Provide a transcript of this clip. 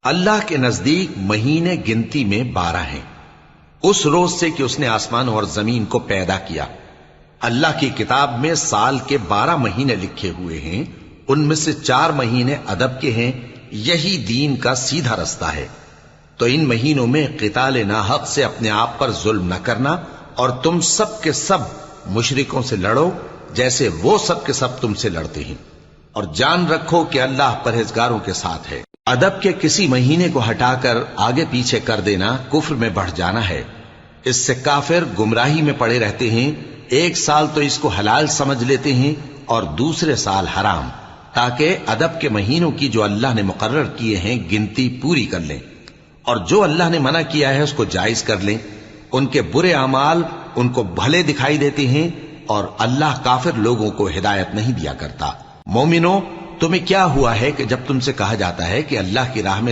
اللہ کے نزدیک مہینے گنتی میں 12 ہیں، اس روز سے کہ اس نے آسمان اور زمین کو پیدا کیا۔ اللہ کی کتاب میں سال کے 12 مہینے لکھے ہوئے ہیں، ان میں سے 4 مہینے ادب کے ہیں، یہی دین کا سیدھا رستہ ہے۔ تو ان مہینوں میں قتال ناحق سے اپنے آپ پر ظلم نہ کرنا، اور تم سب کے سب مشرکوں سے لڑو جیسے وہ سب کے سب تم سے لڑتے ہیں، اور جان رکھو کہ اللہ پرہیزگاروں کے ساتھ ہے۔ ادب کے کسی مہینے کو ہٹا کر آگے پیچھے کر دینا کفر میں بڑھ جانا ہے، اس سے کافر گمراہی میں پڑے رہتے ہیں۔ ایک سال تو اس کو حلال سمجھ لیتے ہیں اور دوسرے سال حرام، تاکہ ادب کے مہینوں کی جو اللہ نے مقرر کیے ہیں گنتی پوری کر لیں، اور جو اللہ نے منع کیا ہے اس کو جائز کر لیں۔ ان کے برے اعمال ان کو بھلے دکھائی دیتے ہیں، اور اللہ کافر لوگوں کو ہدایت نہیں دیا کرتا۔ مومنو، تمہیں کیا ہوا ہے کہ جب تم سے کہا جاتا ہے کہ اللہ کی راہ میں